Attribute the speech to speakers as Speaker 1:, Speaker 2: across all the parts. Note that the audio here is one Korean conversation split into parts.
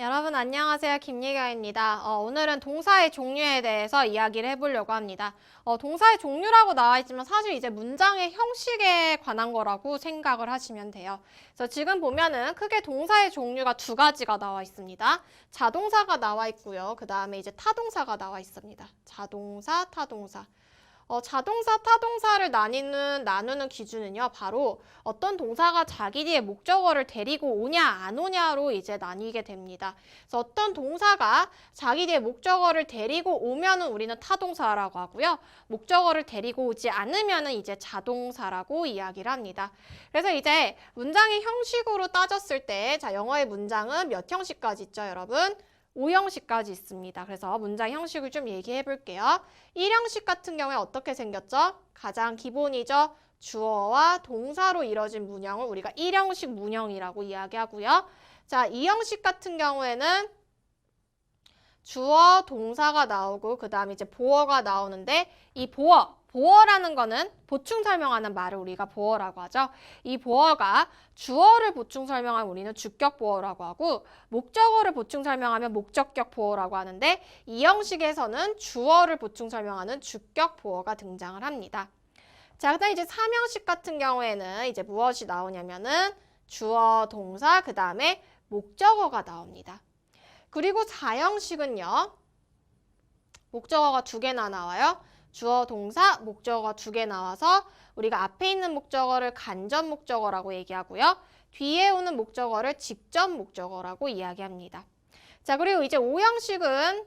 Speaker 1: 여러분 안녕하세요. 김예경입니다. 오늘은 동사의 종류에 대해서 이야기를 해보려고 합니다. 동사의 종류라고 나와 있지만 사실 이제 문장의 형식에 관한 거라고 생각을 하시면 돼요. 그래서 지금 보면은 크게 동사의 종류가 두 가지가 나와 있습니다. 자동사가 나와 있고요. 그 다음에 이제 타동사가 나와 있습니다. 자동사, 타동사. 자동사, 타동사를 나누는 기준은요, 바로 어떤 동사가 자기 뒤에 목적어를 데리고 오냐, 안 오냐로 이제 나뉘게 됩니다. 그래서 어떤 동사가 자기 뒤에 목적어를 데리고 오면은 우리는 타동사라고 하고요. 목적어를 데리고 오지 않으면은 이제 자동사라고 이야기를 합니다. 그래서 이제 문장의 형식으로 따졌을 때, 자, 영어의 문장은 몇 형식까지 있죠, 여러분? 5형식까지 있습니다. 그래서 문장 형식을 좀 얘기해 볼게요. 1형식 같은 경우에 어떻게 생겼죠? 가장 기본이죠. 주어와 동사로 이뤄진 문형을 우리가 1형식 문형이라고 이야기하고요. 자, 2형식 같은 경우에는 주어, 동사가 나오고 그 다음에 이제 보어가 나오는데 이 보어라는 거는 보충 설명하는 말을 우리가 보어라고 하죠. 이 보어가 주어를 보충 설명하면 우리는 주격 보어라고 하고 목적어를 보충 설명하면 목적격 보어라고 하는데 이 형식에서는 주어를 보충 설명하는 주격 보어가 등장을 합니다. 자, 그다음 이제 3형식 같은 경우에는 이제 무엇이 나오냐면은 주어, 동사, 그 다음에 목적어가 나옵니다. 그리고 4형식은요. 목적어가 2개나 나와요. 주어, 동사, 목적어가 2개 나와서 우리가 앞에 있는 목적어를 간접 목적어라고 얘기하고요. 뒤에 오는 목적어를 직접 목적어라고 이야기합니다. 자, 그리고 이제 5형식은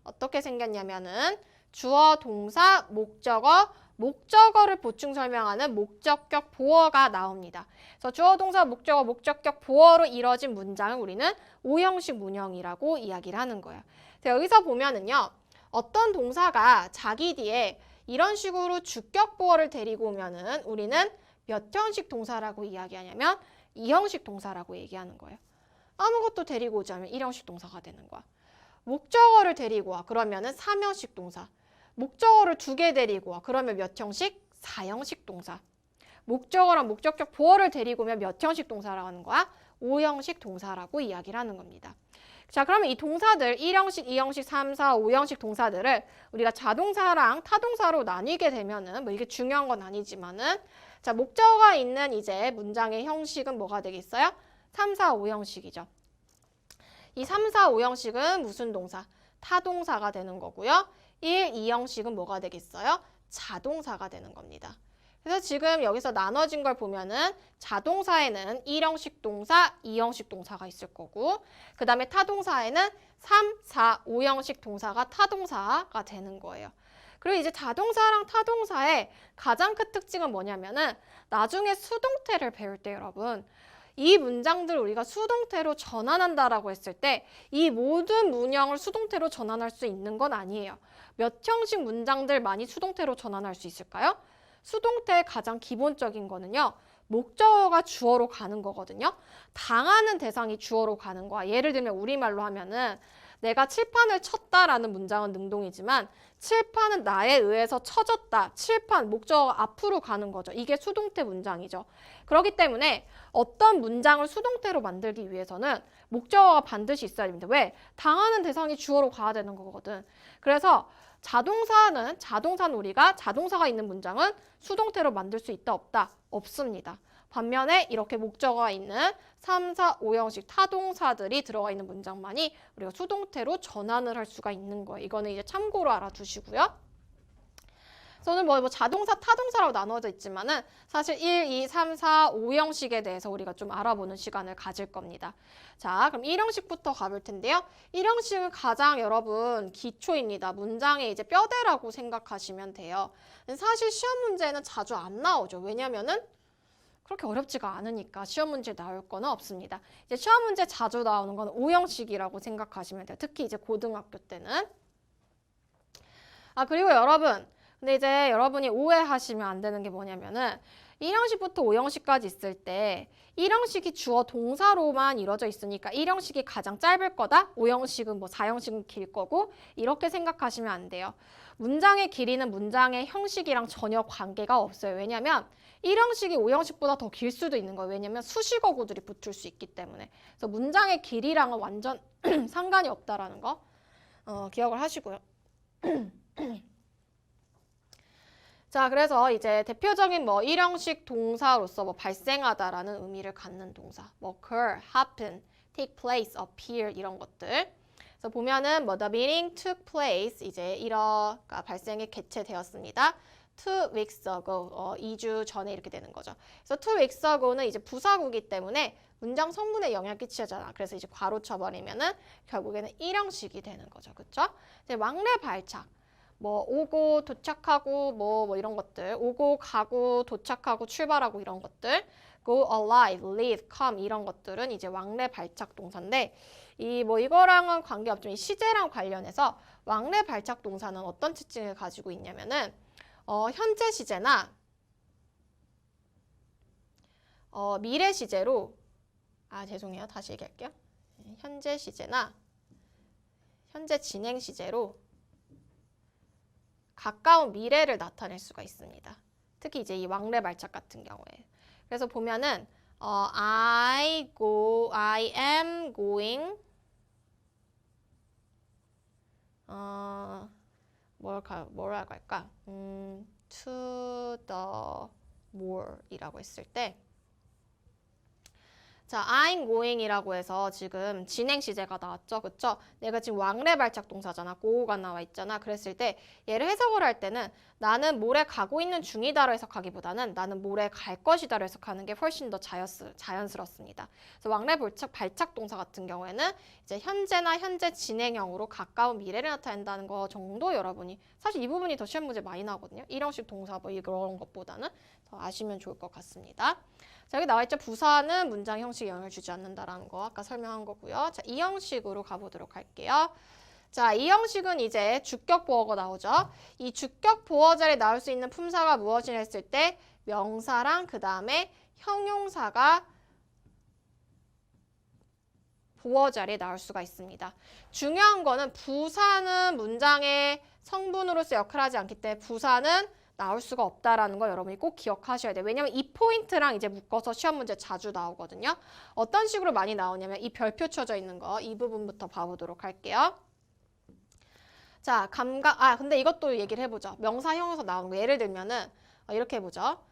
Speaker 1: 어떻게 생겼냐면은 주어, 동사, 목적어, 목적어를 보충 설명하는 목적격 보어가 나옵니다. 그래서 주어, 동사, 목적어, 목적격 보어로 이뤄진 문장을 우리는 5형식 문형이라고 이야기를 하는 거예요. 자, 여기서 보면은요. 어떤 동사가 자기 뒤에 이런 식으로 주격 보어를 데리고 오면은 우리는 몇 형식 동사라고 이야기하냐면 2형식 동사라고 얘기하는 거예요. 아무것도 데리고 오지 않으면 1형식 동사가 되는 거야. 목적어를 데리고 와. 그러면은 3형식 동사. 목적어를 2개 데리고 와. 그러면 몇 형식? 4형식 동사. 목적어랑 목적격 보어를 데리고 오면 몇 형식 동사라고 하는 거야? 5형식 동사라고 이야기를 하는 겁니다. 자, 그러면 이 동사들 1형식, 2형식, 3, 4, 5형식 동사들을 우리가 자동사랑 타동사로 나뉘게 되면은 뭐 이게 중요한 건 아니지만은 자, 목적어가 있는 이제 문장의 형식은 뭐가 되겠어요? 3, 4, 5형식이죠. 이 3, 4, 5형식은 무슨 동사? 타동사가 되는 거고요. 1, 2형식은 뭐가 되겠어요? 자동사가 되는 겁니다. 그래서 지금 여기서 나눠진 걸 보면은 자동사에는 1형식 동사, 2형식 동사가 있을 거고 그 다음에 타동사에는 3, 4, 5형식 동사가 타동사가 되는 거예요. 그리고 이제 자동사랑 타동사의 가장 큰 특징은 뭐냐면은 나중에 수동태를 배울 때 여러분 이 문장들을 우리가 수동태로 전환한다라고 했을 때 이 모든 문형을 수동태로 전환할 수 있는 건 아니에요. 몇 형식 문장들 많이 수동태로 전환할 수 있을까요? 수동태의 가장 기본적인 거는요. 목적어가 주어로 가는 거거든요. 당하는 대상이 주어로 가는 거야. 예를 들면 우리말로 하면은 내가 칠판을 쳤다라는 문장은 능동이지만 칠판은 나에 의해서 쳐졌다. 칠판, 목적어가 앞으로 가는 거죠. 이게 수동태 문장이죠. 그렇기 때문에 어떤 문장을 수동태로 만들기 위해서는 목적어가 반드시 있어야 됩니다. 왜? 당하는 대상이 주어로 가야 되는 거거든. 그래서 자동사는 우리가 자동사가 있는 문장은 수동태로 만들 수 있다 없다? 없습니다. 반면에 이렇게 목적어가 있는 3, 4, 5형식 타동사들이 들어가 있는 문장만이 우리가 수동태로 전환을 할 수가 있는 거예요. 이거는 이제 참고로 알아두시고요. 저는 뭐 자동사, 타동사라고 나누어져 있지만은 사실 1, 2, 3, 4, 5형식에 대해서 우리가 좀 알아보는 시간을 가질 겁니다. 자, 그럼 1형식부터 가볼 텐데요. 1형식은 가장 여러분 기초입니다. 문장의 이제 뼈대라고 생각하시면 돼요. 사실 시험 문제는 자주 안 나오죠. 왜냐면은 그렇게 어렵지가 않으니까 시험 문제 나올 거는 없습니다. 이제 시험 문제 자주 나오는 건 5형식이라고 생각하시면 돼요. 특히 이제 고등학교 때는. 그리고 여러분 근데 이제 여러분이 오해하시면 안 되는 게 뭐냐면은 1형식부터 5형식까지 있을 때 1형식이 주어 동사로만 이루어져 있으니까 1형식이 가장 짧을 거다. 5형식은 뭐 4형식은 길 거고 이렇게 생각하시면 안 돼요. 문장의 길이는 문장의 형식이랑 전혀 관계가 없어요. 왜냐면 1형식이 5형식보다 더 길 수도 있는 거예요. 왜냐면 수식어구들이 붙을 수 있기 때문에. 그래서 문장의 길이랑은 완전 상관이 없다라는 거 기억을 하시고요. 자, 그래서 이제 대표적인 뭐 일형식 동사로서 뭐 발생하다라는 의미를 갖는 동사, 뭐 occur, happen, take place, appear 이런 것들. 그래서 보면은 뭐 the meeting took place 이제 일어가 발생이 개최되었습니다. 2 weeks ago 2주 전에 이렇게 되는 거죠. 그래서 2 weeks ago는 이제 부사구기 때문에 문장 성분에 영향을 끼치잖아. 그래서 이제 괄호 쳐버리면은 결국에는 일형식이 되는 거죠. 그쵸? 이제 왕래 발착. 뭐 오고 도착하고 뭐 이런 것들. 오고 가고 도착하고 출발하고 이런 것들. go, alive, live, come 이런 것들은 이제 왕래 발착 동사인데 이 뭐 이거랑은 관계없지만 이 시제랑 관련해서 왕래 발착 동사는 어떤 특징을 가지고 있냐면은 현재 시제나 미래 시제로 죄송해요. 다시 얘기할게요. 현재 시제나 현재 진행 시제로 가까운 미래를 나타낼 수가 있습니다. 특히 이제 이 왕래 발착 같은 경우에. 그래서 보면은 I am going 뭐라고 할까? to the mall이라고 했을 때 자, I'm going이라고 해서 지금 진행 시제가 나왔죠. 그쵸? 내가 지금 왕래 발착 동사잖아. go가 나와 있잖아. 그랬을 때 얘를 해석을 할 때는 나는 모레 가고 있는 중이다로 해석하기보다는 나는 모레 갈 것이다로 해석하는 게 훨씬 더 자연스럽습니다. 그래서 왕래 발착 동사 같은 경우에는 이제 현재나 현재 진행형으로 가까운 미래를 나타낸다는 거 정도 여러분이 사실 이 부분이 더 시험 문제 많이 나오거든요. 일형식 동사 뭐 이런 것보다는 더 아시면 좋을 것 같습니다. 자, 여기 나와 있죠. 부사는 문장 형식에 영향을 주지 않는다라는 거 아까 설명한 거고요. 자, 이 형식으로 가보도록 할게요. 자, 이 형식은 이제 주격 보어가 나오죠. 이 주격 보어 자리에 나올 수 있는 품사가 무엇이냐 했을 때 명사랑 그 다음에 형용사가 보어 자리에 나올 수가 있습니다. 중요한 거는 부사는 문장의 성분으로서 역할하지 않기 때문에 부사는 나올 수가 없다라는 거 여러분이 꼭 기억하셔야 돼요. 왜냐면 이 포인트랑 이제 묶어서 시험 문제 자주 나오거든요. 어떤 식으로 많이 나오냐면 이 별표 쳐져 있는 거 이 부분부터 봐보도록 할게요. 자, 근데 이것도 얘기를 해보죠. 명사 형용사 나오는 거 예를 들면은 이렇게 해보죠.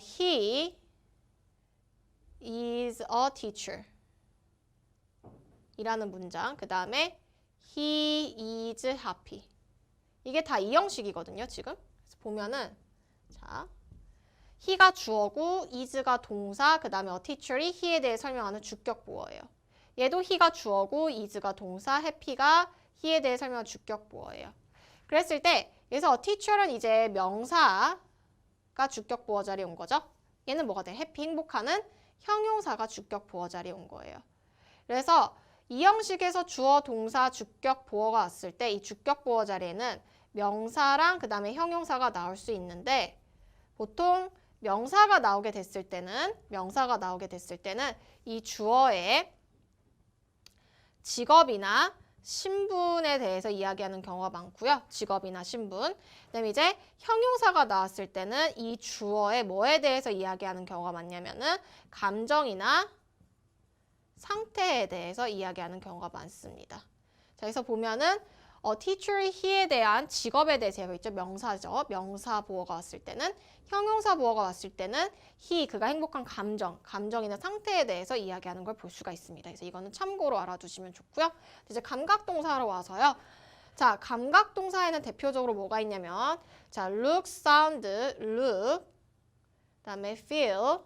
Speaker 1: He is a teacher 이라는 문장. 그 다음에 he is happy. 이게 다 이 형식이거든요, 지금. 보면은 자, he가 주어고 is가 동사, 그 다음에 a teacher이 he에 대해 설명하는 주격 보어예요. 얘도 he가 주어고 is가 동사, happy가 he에 대해 설명하는 주격 보어예요. 그랬을 때 여기서 a teacher은 이제 명사가 주격 보어 자리에 온 거죠. 얘는 뭐가 돼? happy, 행복하는 형용사가 주격 보어 자리에 온 거예요. 그래서 이 형식에서 주어, 동사, 주격 보어가 왔을 때 이 주격 보어 자리에는 명사랑 그 다음에 형용사가 나올 수 있는데 보통 명사가 나오게 됐을 때는 이 주어의 직업이나 신분에 대해서 이야기하는 경우가 많고요. 직업이나 신분. 그다음에 이제 형용사가 나왔을 때는 이 주어의 뭐에 대해서 이야기하는 경우가 많냐면은 감정이나 상태에 대해서 이야기하는 경우가 많습니다. 자, 그래서 보면은 teacher, he에 대한 직업에 대해서 얘기가 있죠. 명사죠. 명사 보어가 왔을 때는 형용사 보어가 왔을 때는 he, 그가 행복한 감정이나 상태에 대해서 이야기하는 걸 볼 수가 있습니다. 그래서 이거는 참고로 알아두시면 좋고요. 이제 감각동사로 와서요. 자, 감각동사에는 대표적으로 뭐가 있냐면 자, look, sound, look, 그다음에 feel,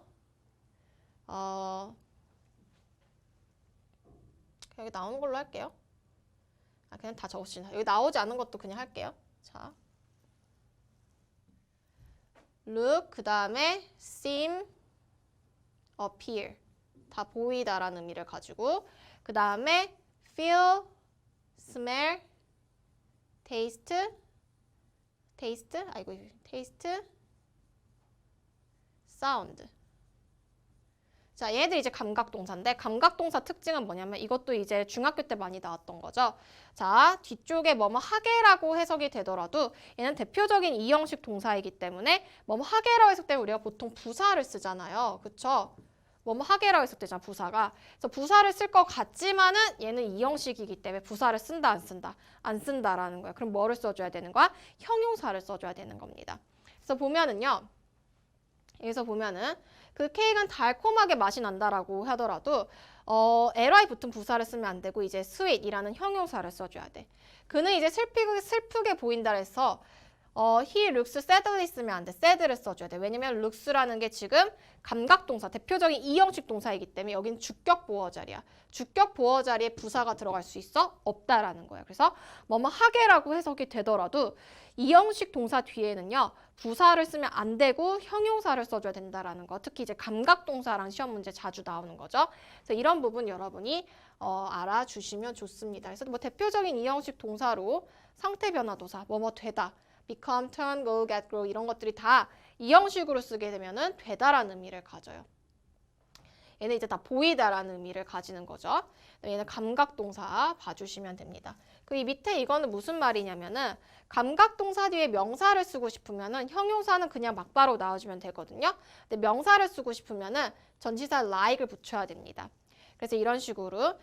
Speaker 1: 여기 나오는 걸로 할게요. 그냥 다 적읍시다. 여기 나오지 않은 것도 그냥 할게요. 자, look, 그 다음에 seem, appear. 다 보이다라는 의미를 가지고 그 다음에 feel, smell, taste, sound. 자, 얘들 이제 감각동사인데 감각동사 특징은 뭐냐면 이것도 이제 중학교 때 많이 나왔던 거죠. 자, 뒤쪽에 뭐뭐 하게라고 해석이 되더라도 얘는 대표적인 이형식 동사이기 때문에 뭐뭐 하게라고 해석되면 우리가 보통 부사를 쓰잖아요. 그쵸? 뭐뭐 하게라고 했을 때잖아, 부사가. 그래서 부사를 쓸 것 같지만은 얘는 이 형식이기 때문에 부사를 쓴다, 안 쓴다? 안 쓴다라는 거야. 그럼 뭐를 써줘야 되는 거야? 형용사를 써줘야 되는 겁니다. 그래서 보면은요. 여기서 보면은 그 케이크는 달콤하게 맛이 난다라고 하더라도 ly 붙은 부사를 쓰면 안 되고 이제 sweet이라는 형용사를 써줘야 돼. 그는 이제 슬프게 보인다 해서 he looks sadly 쓰면 안 돼. sad를 써줘야 돼. 왜냐면 looks라는 게 지금 감각동사, 대표적인 이형식 동사이기 때문에 여긴 주격 보어 자리야. 주격 보어 자리에 부사가 들어갈 수 있어? 없다라는 거야. 그래서 뭐뭐 하게라고 해석이 되더라도 이형식 동사 뒤에는요. 부사를 쓰면 안 되고 형용사를 써줘야 된다라는 거. 특히 이제 감각동사랑 시험 문제 자주 나오는 거죠. 그래서 이런 부분 여러분이 알아주시면 좋습니다. 그래서 뭐 대표적인 이형식 동사로 상태 변화도사, 뭐뭐 되다, become, turn, go, get, grow 이런 것들이 다 이 형식으로 쓰게 되면은 되다라는 의미를 가져요. 얘는 이제 다 보이다라는 의미를 가지는 거죠. 얘는 감각동사 봐주시면 됩니다. 그 이 밑에 이거는 무슨 말이냐면은 감각동사 뒤에 명사를 쓰고 싶으면은 형용사는 그냥 막바로 나와주면 되거든요. 근데 명사를 쓰고 싶으면은 전치사 like을 붙여야 됩니다. 그래서 이런 식으로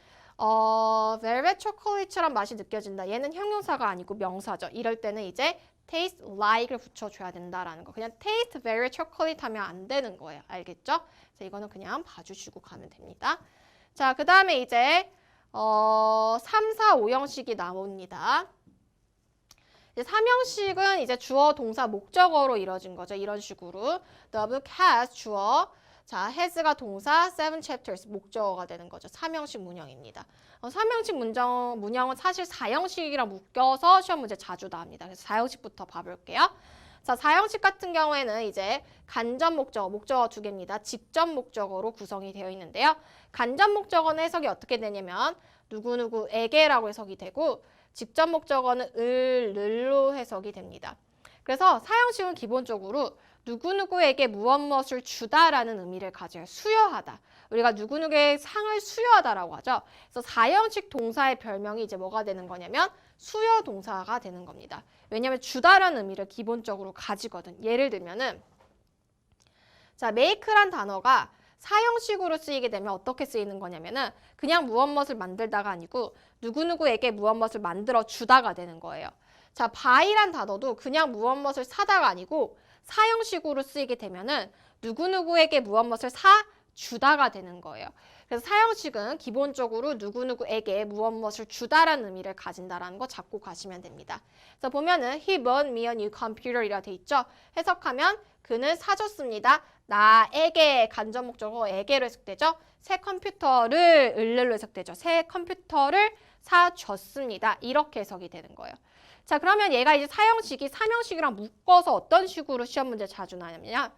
Speaker 1: velvet chocolate처럼 맛이 느껴진다. 얘는 형용사가 아니고 명사죠. 이럴 때는 이제 taste like을 붙여줘야 된다라는 거. 그냥 taste velvet chocolate 하면 안 되는 거예요. 알겠죠? 그래서 이거는 그냥 봐주시고 가면 됩니다. 자, 그 다음에 이제 3, 4, 5형식이 나옵니다. 이제 3형식은 이제 주어, 동사, 목적어로 이루어진 거죠. 이런 식으로 the has 주어, 자, has가 동사, 7 chapters 목적어가 되는 거죠. 3형식 문형입니다. 3형식 문형은 사실 4형식이랑 묶여서 시험 문제 자주 나옵니다. 그래서 4형식부터 봐볼게요. 자, 4형식 같은 경우에는 이제 간접 목적어, 목적어 2개입니다. 직접 목적어로 구성이 되어 있는데요. 간접 목적어는 해석이 어떻게 되냐면 누구누구에게라고 해석이 되고 직접 목적어는 늘로 해석이 됩니다. 그래서 4형식은 기본적으로 누구누구에게 무엇을 주다라는 의미를 가져요. 수여하다. 우리가 누구누구의 상을 수여하다라고 하죠. 그래서 4형식 동사의 별명이 이제 뭐가 되는 거냐면 수여 동사가 되는 겁니다. 왜냐하면 주다라는 의미를 기본적으로 가지거든. 예를 들면은 자, make란 단어가 4형식으로 쓰이게 되면 어떻게 쓰이는 거냐면은 그냥 무엇을 만들다가 아니고 누구누구에게 무엇을 만들어 주다가 되는 거예요. 자, buy란 단어도 그냥 무엇을 사다가 아니고 4형식으로 쓰이게 되면은 누구누구에게 무엇을 사 주다가 되는 거예요. 그래서 4형식은 기본적으로 누구누구에게 무엇을 주다라는 의미를 가진다라는 거 잡고 가시면 됩니다. 그래서 보면은 he bought me a new computer 이라 돼 있죠. 해석하면 그는 사줬습니다. 나에게 간접 목적어에게로 해석되죠. 새 컴퓨터를 을로 해석되죠. 새 컴퓨터를 사줬습니다. 이렇게 해석이 되는 거예요. 자, 그러면 얘가 이제 4형식이 3형식이랑 묶어서 어떤 식으로 시험 문제 자주 나오냐면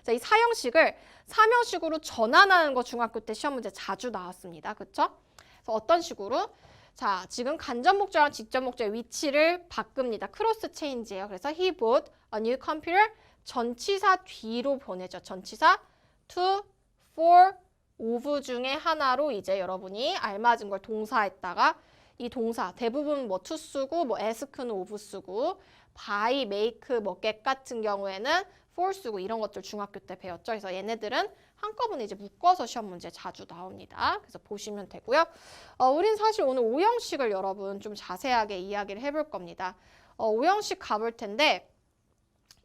Speaker 1: 자, 이 4형식을 3형식으로 전환하는 거 중학교 때 시험 문제 자주 나왔습니다. 그쵸? 그래서 어떤 식으로? 자, 지금 간접 목적어랑 직접 목적어의 위치를 바꿉니다. 크로스 체인지예요. 그래서 he bought a new computer 전치사 뒤로 보내죠. 전치사 to, for, of 중에 하나로 이제 여러분이 알맞은 걸 동사에다가 이 동사 대부분 뭐 to 쓰고 뭐 ask는 of 쓰고 buy, make, 뭐 get 같은 경우에는 for 쓰고 이런 것들 중학교 때 배웠죠. 그래서 얘네들은 한꺼번에 이제 묶어서 시험 문제 자주 나옵니다. 그래서 보시면 되고요. 우린 사실 오늘 5형식을 여러분 좀 자세하게 이야기를 해볼 겁니다. 5형식 가볼 텐데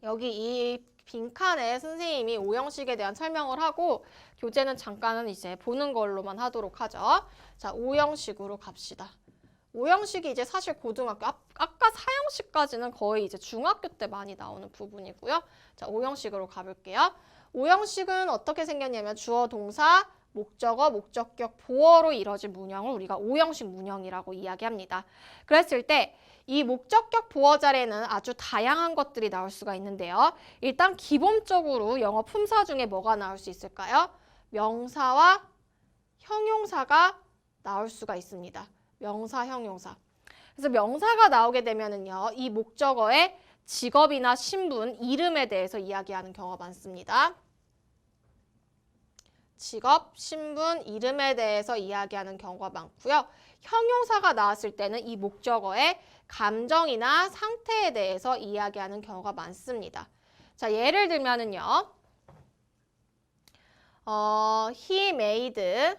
Speaker 1: 여기 이 빈칸에 선생님이 5형식에 대한 설명을 하고 교재는 잠깐은 이제 보는 걸로만 하도록 하죠. 자, 5형식으로 갑시다. 5형식이 이제 사실 고등학교, 아까 4형식까지는 거의 이제 중학교 때 많이 나오는 부분이고요. 자, 5형식으로 가볼게요. 5형식은 어떻게 생겼냐면 주어, 동사, 목적어, 목적격, 보어로 이루어진 문형을 우리가 5형식 문형이라고 이야기합니다. 그랬을 때 이 목적격 보어 자리에는 아주 다양한 것들이 나올 수가 있는데요. 일단 기본적으로 영어 품사 중에 뭐가 나올 수 있을까요? 명사와 형용사가 나올 수가 있습니다. 명사, 형용사. 그래서 명사가 나오게 되면은요, 이 목적어의 직업이나 신분, 이름에 대해서 이야기하는 경우가 많습니다. 직업, 신분, 이름에 대해서 이야기하는 경우가 많고요. 형용사가 나왔을 때는 이 목적어의 감정이나 상태에 대해서 이야기하는 경우가 많습니다. 자, 예를 들면은요. He made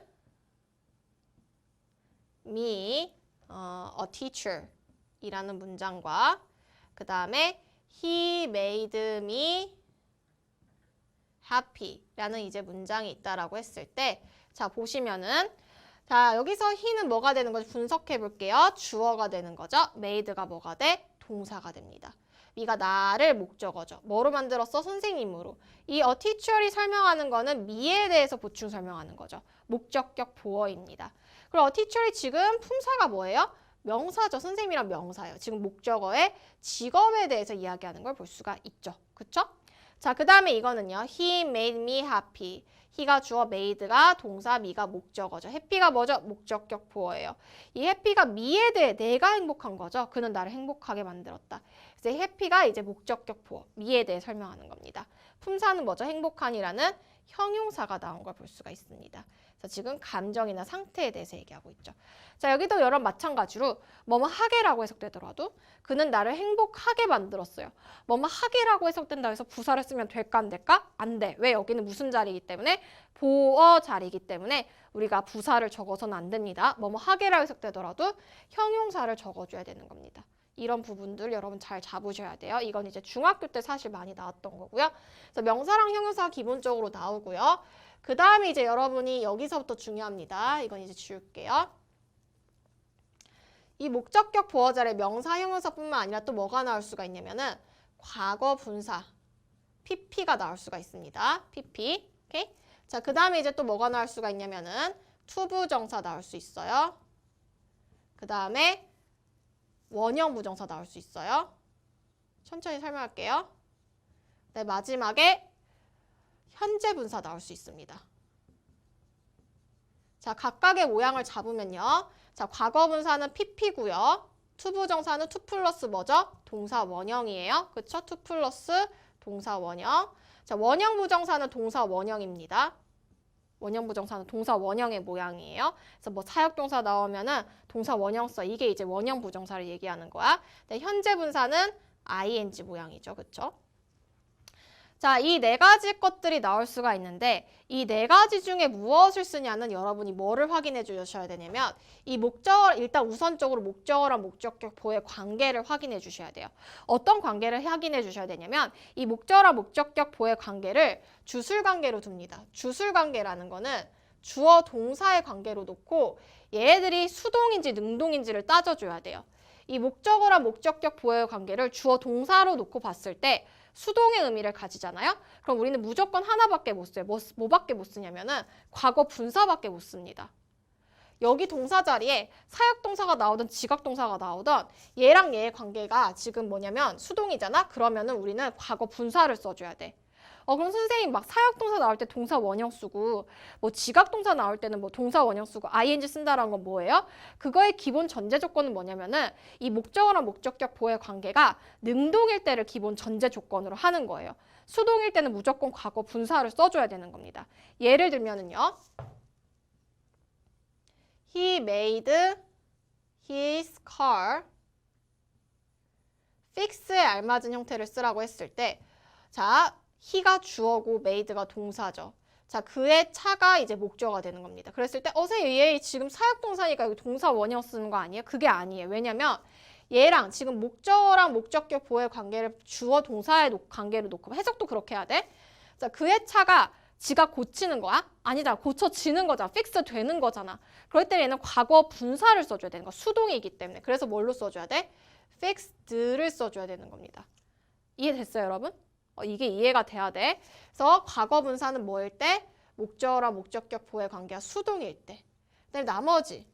Speaker 1: me a teacher 이라는 문장과 그 다음에 He made me happy 라는 이제 문장이 있다라고 했을 때 자 보시면은 자 여기서 he는 뭐가 되는 거죠? 분석해 볼게요. 주어가 되는 거죠. made가 뭐가 돼? 동사가 됩니다. me가 나를 목적어죠. 뭐로 만들었어? 선생님으로. 이 a teacher이 설명하는 거는 me에 대해서 보충 설명하는 거죠. 목적격 보어입니다. 그리고 a teacher이 지금 품사가 뭐예요? 명사죠. 선생님이란 명사예요. 지금 목적어의 직업에 대해서 이야기하는 걸 볼 수가 있죠. 그쵸? 자, 그 다음에 이거는요. He made me happy. he가 주어, made가 동사, me가 목적어죠. happy가 뭐죠? 목적격 보어예요. 이 happy가 me에 대해 내가 행복한 거죠. 그는 나를 행복하게 만들었다. 그래서 happy가 이제 목적격 보어, me에 대해 설명하는 겁니다. 품사는 뭐죠? 행복한이라는 형용사가 나온 걸 볼 수가 있습니다. 그래서 지금 감정이나 상태에 대해서 얘기하고 있죠. 자, 여기도 여러 마찬가지로 뭐뭐 하게라고 해석되더라도 그는 나를 행복하게 만들었어요. 뭐뭐 하게라고 해석된다 해서 부사를 쓰면 될까 안 될까? 안 돼. 왜? 여기는 무슨 자리이기 때문에? 보어 자리이기 때문에 우리가 부사를 적어서는 안 됩니다. 뭐뭐 하게라고 해석되더라도 형용사를 적어줘야 되는 겁니다. 이런 부분들 여러분 잘 잡으셔야 돼요. 이건 이제 중학교 때 사실 많이 나왔던 거고요. 그래서 명사랑 형용사가 기본적으로 나오고요. 그 다음에 이제 여러분이 여기서부터 중요합니다. 이건 이제 지울게요. 이 목적격 보어 자리에 명사, 형용사뿐만 아니라 또 뭐가 나올 수가 있냐면은 과거 분사, pp가 나올 수가 있습니다. pp. 오케이? 자, 그 다음에 이제 또 뭐가 나올 수가 있냐면은 투부정사 나올 수 있어요. 그 다음에 원형 부정사 나올 수 있어요. 천천히 설명할게요. 네, 마지막에 현재 분사 나올 수 있습니다. 자, 각각의 모양을 잡으면요. 자, 과거 분사는 pp고요. 투부정사는 투 플러스 뭐죠? 동사 원형이에요. 그쵸? 투 플러스 동사 원형. 자, 원형 부정사는 동사 원형입니다. 원형 부정사는 동사 원형의 모양이에요. 그래서 뭐 사역동사 나오면은 동사 원형 써. 이게 이제 원형 부정사를 얘기하는 거야. 근데 현재 분사는 ing 모양이죠. 그쵸? 자, 이 네 가지 것들이 나올 수가 있는데 이 네 가지 중에 무엇을 쓰냐는 여러분이 뭐를 확인해 주셔야 되냐면 이 목적어, 일단 우선적으로 목적어랑 목적격 보의 관계를 확인해 주셔야 돼요. 어떤 관계를 확인해 주셔야 되냐면 이 목적어랑 목적격 보의 관계를 주술 관계로 둡니다. 주술 관계라는 거는 주어 동사의 관계로 놓고 얘네들이 수동인지 능동인지를 따져줘야 돼요. 이 목적어랑 목적격 보의 관계를 주어 동사로 놓고 봤을 때 수동의 의미를 가지잖아요. 그럼 우리는 무조건 하나밖에 못 써요. 뭐밖에 못 쓰냐면은 과거 분사밖에 못 씁니다. 여기 동사 자리에 사역동사가 나오든 지각동사가 나오든 얘랑 얘의 관계가 지금 뭐냐면 수동이잖아. 그러면은 우리는 과거 분사를 써줘야 돼. 그럼 선생님 막 사역동사 나올 때 동사 원형 쓰고 뭐 지각동사 나올 때는 뭐 동사 원형 쓰고 ing 쓴다라는 건 뭐예요? 그거의 기본 전제 조건은 뭐냐면은 이 목적어랑 목적격 보의 관계가 능동일 때를 기본 전제 조건으로 하는 거예요. 수동일 때는 무조건 과거 분사를 써줘야 되는 겁니다. 예를 들면은요. He made his car. fix에 알맞은 형태를 쓰라고 했을 때 자, he가 주어고 made가 동사죠. 자, 그의 차가 이제 목적어가 되는 겁니다. 그랬을 때 선생님 얘 지금 사역동사니까 여기 동사 원형 쓰는 거 아니에요? 그게 아니에요. 왜냐면 얘랑 지금 목적어랑 목적격 보의 관계를 주어 동사의 관계로 놓고 해석도 그렇게 해야 돼. 자, 그의 차가 지가 고치는 거야? 아니다. 고쳐지는 거잖아. 픽스 되는 거잖아. 그럴 때 얘는 과거 분사를 써줘야 되는 거야. 수동이기 때문에. 그래서 뭘로 써줘야 돼? fixed를 써줘야 되는 겁니다. 이해됐어요, 여러분? 이게 이해가 돼야 돼. 그래서 과거 분사는 뭐일 때? 목적어랑 목적격 보의 관계가 수동일 때. 근데 나머지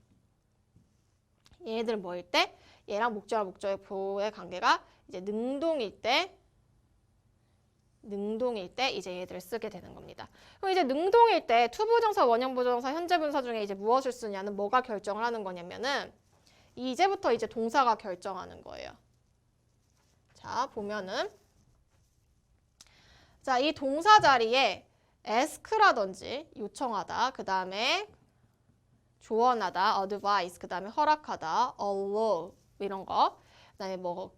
Speaker 1: 얘네들은 뭐일 때? 얘랑 목적어랑 목적격 보의 관계가 이제 능동일 때 이제 얘들을 쓰게 되는 겁니다. 그럼 이제 능동일 때 투부정사, 원형부정사, 현재분사 중에 이제 무엇을 쓰냐는 뭐가 결정을 하는 거냐면은 이제부터 이제 동사가 결정하는 거예요. 자, 보면은 자, 이 동사 자리에 ask라든지 요청하다, 그 다음에 조언하다, advise, 그 다음에 허락하다, allow 이런 거, 그 다음에 뭐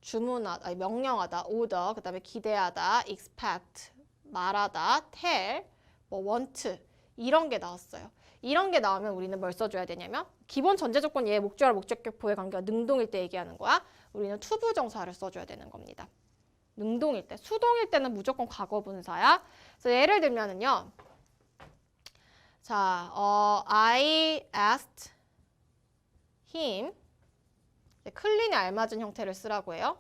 Speaker 1: 주문하다, 명령하다, order, 그 다음에 기대하다, expect, 말하다, tell, 뭐 want 이런 게 나왔어요. 이런 게 나오면 우리는 뭘 써줘야 되냐면 기본 전제 조건 얘 목적어랑 목적격 보호의 관계가 능동일 때 얘기하는 거야. 우리는 투부정사를 써줘야 되는 겁니다. 능동일 때. 수동일 때는 무조건 과거분사야. 그래서 예를 들면은요. 자, I asked him. 클린에 알맞은 형태를 쓰라고 해요.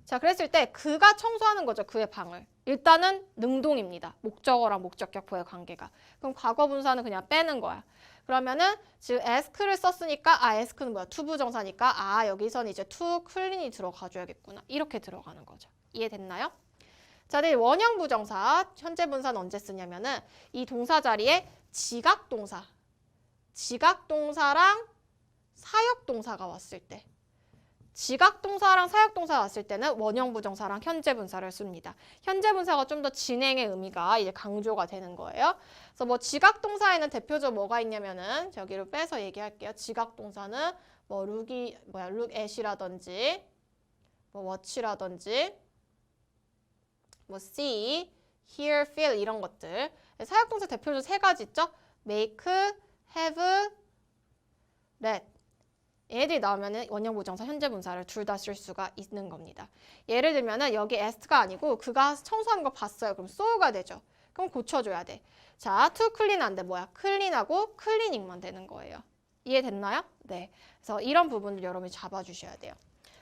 Speaker 1: 자, 그랬을 때 그가 청소하는 거죠. 그의 방을. 일단은 능동입니다. 목적어랑 목적격 보호의 관계가. 그럼 과거분사는 그냥 빼는 거야. 그러면은 지금 ask를 썼으니까 ask는 뭐야? 투부정사니까 여기서는 이제 to clean이 들어가줘야겠구나. 이렇게 들어가는 거죠. 이해됐나요? 자, 네, 원형 부정사 현재 분사는 언제 쓰냐면은 이 동사 자리에 지각동사랑 사역동사가 왔을 때 지각동사랑 사역동사가 왔을 때는 원형 부정사랑 현재 분사를 씁니다. 현재 분사가 좀 더 진행의 의미가 이제 강조가 되는 거예요. 그래서 뭐 지각동사에는 대표적으로 뭐가 있냐면은 저기로 빼서 얘기할게요. 지각동사는 뭐 look at이라든지 뭐 watch라든지 뭐 see, hear, feel 이런 것들. 사역동사 대표적으로 세 가지 있죠? make, have, let. 얘들이 나오면은 원형 부정사, 현재 분사를 둘 다 쓸 수가 있는 겁니다. 예를 들면은 여기 ast가 아니고 그가 청소하는 거 봤어요. 그럼 so가 되죠. 그럼 고쳐줘야 돼. 자, to clean 안 돼. 뭐야? clean하고 cleaning만 되는 거예요. 이해됐나요? 네. 그래서 이런 부분을 여러분이 잡아주셔야 돼요.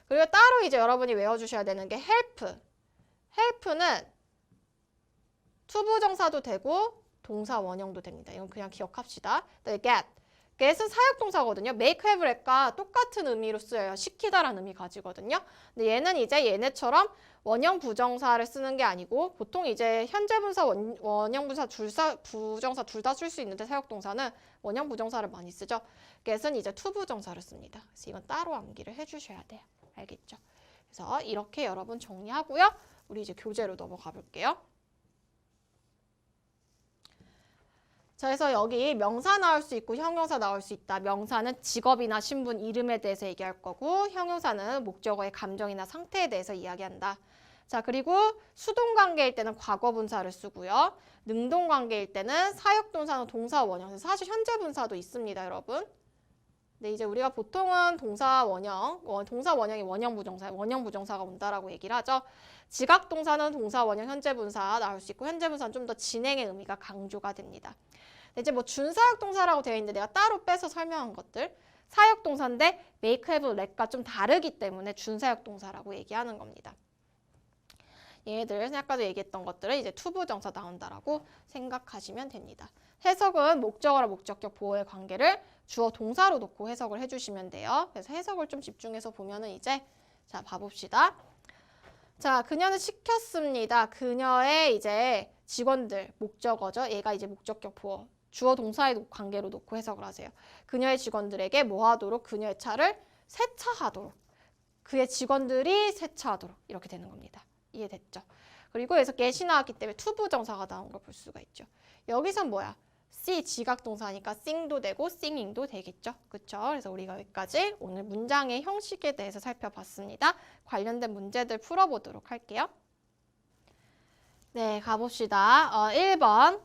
Speaker 1: 그리고 따로 이제 여러분이 외워주셔야 되는 게 help. help는 투부정사도 되고 동사 원형도 됩니다. 이건 그냥 기억합시다. get. get은 사역동사거든요. make, have, let과 똑같은 의미로 쓰여요. 시키다라는 의미 가지거든요. 근데 얘는 이제 얘네처럼 원형 부정사를 쓰는 게 아니고 보통 이제 현재 분사, 원형 분사, 부정사 둘 다 쓸 수 있는데 사역동사는 원형 부정사를 많이 쓰죠. get은 이제 투부정사를 씁니다. 그래서 이건 따로 암기를 해주셔야 돼요. 알겠죠? 그래서 이렇게 여러분 정리하고요. 우리 이제 교재로 넘어가 볼게요. 자, 그래서 여기 명사 나올 수 있고 형용사 나올 수 있다. 명사는 직업이나 신분, 이름에 대해서 얘기할 거고 형용사는 목적어의 감정이나 상태에 대해서 이야기한다. 자, 그리고 수동관계일 때는 과거분사를 쓰고요. 능동관계일 때는 사역동사는 동사 원형. 사실 현재 분사도 있습니다, 여러분. 근데 이제 우리가 보통은 동사 원형이 원형 부정사가 온다라고 얘기를 하죠. 지각동사는 동사 원형 현재 분사 나올 수 있고 현재 분사는 좀 더 진행의 의미가 강조가 됩니다. 근데 이제 뭐 준사역동사라고 되어 있는데 내가 따로 빼서 설명한 것들 사역동사인데 make, have, let과 좀 다르기 때문에 준사역동사라고 얘기하는 겁니다. 얘네들 아까도 얘기했던 것들은 이제 투부정사 나온다라고 생각하시면 됩니다. 해석은 목적어랑 목적격 보호의 관계를 주어 동사로 놓고 해석을 해주시면 돼요. 그래서 해석을 좀 집중해서 보면은 이제 자 봐봅시다. 자, 그녀는 시켰습니다. 그녀의 이제 직원들 목적어죠. 얘가 이제 목적격 보호 주어 동사의 관계로 놓고 해석을 하세요. 그녀의 직원들에게 뭐 하도록? 그녀의 차를 세차하도록. 그의 직원들이 세차하도록 이렇게 되는 겁니다. 이해됐죠? 그리고 여기서 get이 나왔기 때문에 투부정사가 나온 걸 볼 수가 있죠. 여기선 뭐야? see 지각동사니까 sing도 되고 singing도 되겠죠. 그쵸? 그래서 우리가 여기까지 오늘 문장의 형식에 대해서 살펴봤습니다. 관련된 문제들 풀어보도록 할게요. 네, 가봅시다. 1번.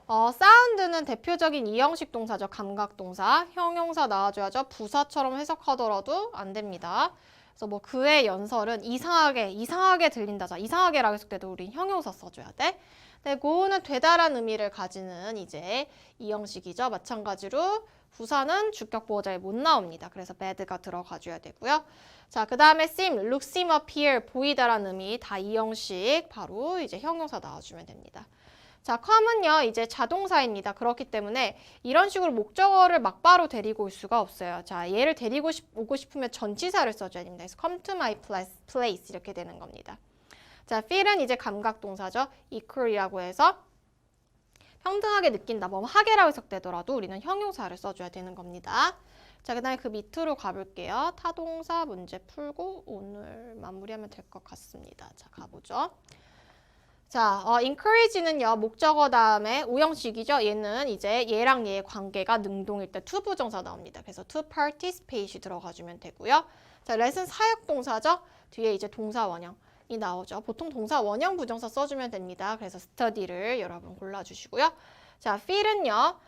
Speaker 1: 사운드는 대표적인 이형식 동사죠. 감각동사. 형용사 나와줘야죠. 부사처럼 해석하더라도 안 됩니다. 그래서 뭐 그의 연설은 이상하게 들린다. 자, 이상하게라고 해석될 때 우린 형용사 써줘야 돼. 네, 고는 되다란 의미를 가지는 이제 이형식이죠. 마찬가지로 부사는 주격 보호자에 못 나옵니다. 그래서 bad가 들어가줘야 되고요. 자, 그 다음에 seem, look, seem, appear, 보이다란 의미 다 이형식 바로 이제 형용사 나와주면 됩니다. 자, come은요 이제 자동사입니다. 그렇기 때문에 이런 식으로 목적어를 막바로 데리고 올 수가 없어요. 자, 얘를 데리고 오고 싶으면 전치사를 써줘야 됩니다. 그래서 come to my place 이렇게 되는 겁니다. 자, feel은 이제 감각동사죠. equal이라고 해서 평등하게 느낀다. 뭐 하게라고 해석되더라도 우리는 형용사를 써줘야 되는 겁니다. 자, 그 다음에 그 밑으로 가볼게요. 타동사 문제 풀고 오늘 마무리하면 될 것 같습니다. 자, 가보죠. 자, encourage는요, 목적어 다음에 오형식이죠. 얘는 이제 얘랑 얘의 관계가 능동일 때 투부정사 나옵니다. 그래서 to participate이 들어가주면 되고요. 자, let은 사역동사죠. 뒤에 이제 동사 원형. 나오죠. 보통 동사 원형 부정사 써주면 됩니다. 그래서 study를 여러분 골라주시고요. 자, feel은요.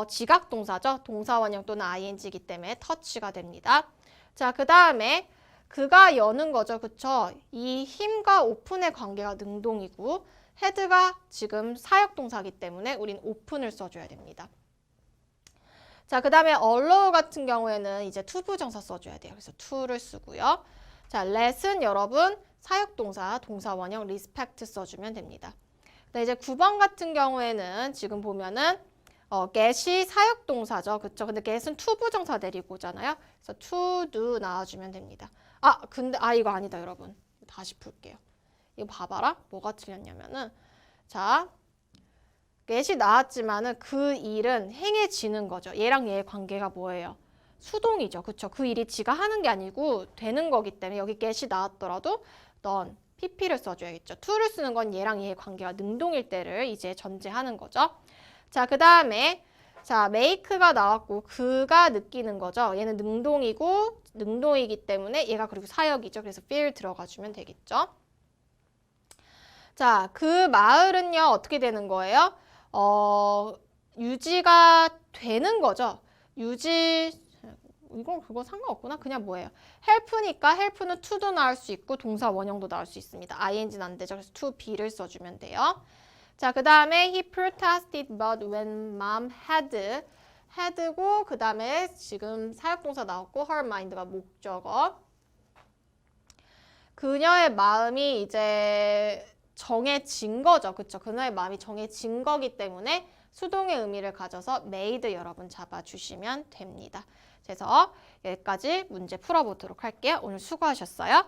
Speaker 1: 지각 동사죠. 동사 원형 또는 ing이기 때문에 touch가 됩니다. 자, 그 다음에 그가 여는 거죠. 그쵸? 이 힘과 오픈의 관계가 능동이고 head가 지금 사역 동사이기 때문에 우린 open을 써줘야 됩니다. 자, 그 다음에 allow 같은 경우에는 이제 to 부정사 써줘야 돼요. 그래서 to를 쓰고요. 자, let은 여러분 사역동사, 동사 원형 respect 써주면 됩니다. 근데 이제 9번 같은 경우에는 지금 보면은 get이 사역동사죠. 그쵸? 근데 get은 to 부정사 데리고 오잖아요. 그래서 to do 나와주면 됩니다. 근데 이거 아니다, 여러분. 다시 풀게요. 이거 봐봐라. 뭐가 틀렸냐면은 자, get이 나왔지만은 그 일은 행해지는 거죠. 얘랑 얘의 관계가 뭐예요? 수동이죠. 그쵸? 그 일이 지가 하는 게 아니고 되는 거기 때문에 여기 get이 나왔더라도 넌 pp를 써줘야겠죠. to를 쓰는 건 얘랑 얘의 관계가 능동일 때를 이제 전제하는 거죠. 자, 그 다음에 자, make가 나왔고 그가 느끼는 거죠. 얘는 능동이고 능동이기 때문에 얘가 그리고 사역이죠. 그래서 feel 들어가주면 되겠죠. 자, 그 마을은요 어떻게 되는 거예요? 유지가 되는 거죠. 이건 그거 상관없구나. 그냥 뭐예요? help니까 help는 to도 나올 수 있고 동사 원형도 나올 수 있습니다. ing는 안 되죠. 그래서 to be를 써주면 돼요. 자, 그 다음에 he protested but when mom had고 그 다음에 지금 사역동사 나왔고 her mind가 목적어. 그녀의 마음이 이제 정해진 거죠. 그쵸? 그녀의 마음이 정해진 거기 때문에 수동의 의미를 가져서 made 여러분 잡아주시면 됩니다. 그래서 여기까지 문제 풀어보도록 할게요. 오늘 수고하셨어요.